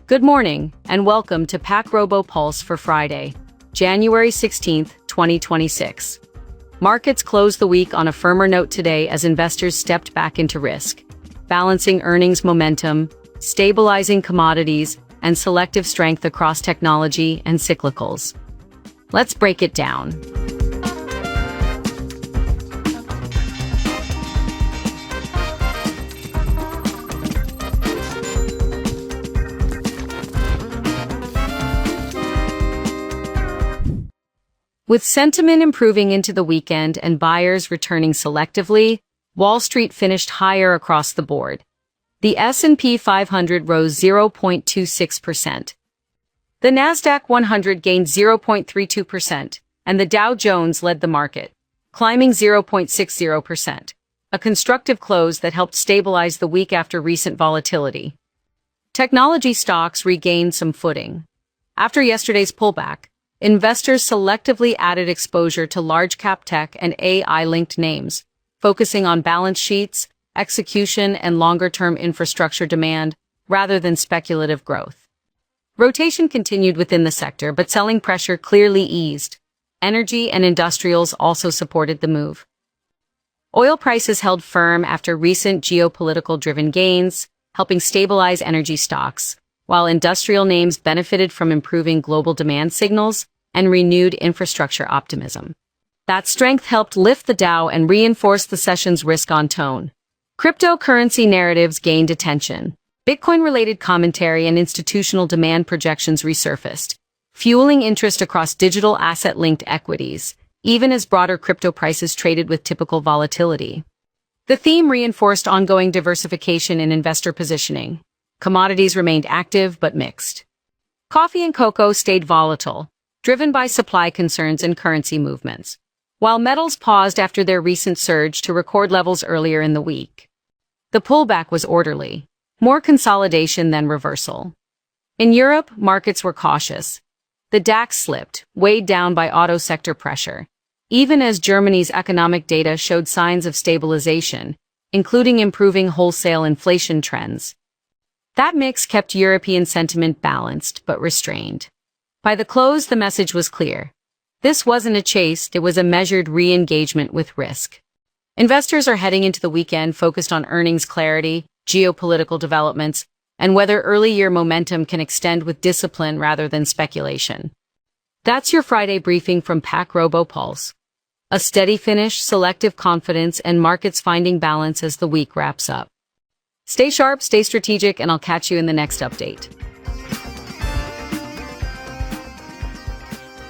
Good morning, and welcome to 𝐒𝐭𝐫𝐨𝐬𝐬 Pulse for Friday, January 16, 2026. Markets closed the week on a firmer note today as investors stepped back into risk, balancing earnings momentum, stabilizing commodities, and selective strength across technology and cyclicals. Let's break it down. With sentiment improving into the weekend and buyers returning selectively, Wall Street finished higher across the board. The S&P 500 rose 0.26%. The Nasdaq 100 gained 0.32%, and the Dow Jones led the market, climbing 0.60%, a constructive close that helped stabilize the week after recent volatility. Technology stocks regained some footing. After yesterday's pullback, investors selectively added exposure to large-cap tech and AI-linked names, focusing on balance sheets, execution, and longer-term infrastructure demand rather than speculative growth. Rotation continued within the sector, but selling pressure clearly eased. Energy and industrials also supported the move. Oil prices held firm after recent geopolitical-driven gains, helping stabilize energy stocks, while industrial names benefited from improving global demand signals and renewed infrastructure optimism. That strength helped lift the Dow and reinforce the session's risk-on tone. Cryptocurrency narratives gained attention. Bitcoin-related commentary and institutional demand projections resurfaced, fueling interest across digital asset-linked equities, even as broader crypto prices traded with typical volatility. The theme reinforced ongoing diversification in investor positioning. Commodities remained active but mixed. Coffee and cocoa stayed volatile, driven by supply concerns and currency movements, while metals paused after their recent surge to record levels earlier in the week. The pullback was orderly, more consolidation than reversal. In Europe, markets were cautious. The DAX slipped, weighed down by auto sector pressure, even as Germany's economic data showed signs of stabilization, including improving wholesale inflation trends. That mix kept European sentiment balanced but restrained. By the close, the message was clear. This wasn't a chase, it was a measured re-engagement with risk. Investors are heading into the weekend focused on earnings clarity, geopolitical developments, and whether early-year momentum can extend with discipline rather than speculation. That's your Friday briefing from 𝐒𝐭𝐫𝐸𝐬𝐬 Pulse. A steady finish, selective confidence, and markets finding balance as the week wraps up. Stay sharp, stay strategic, and I'll catch you in the next update.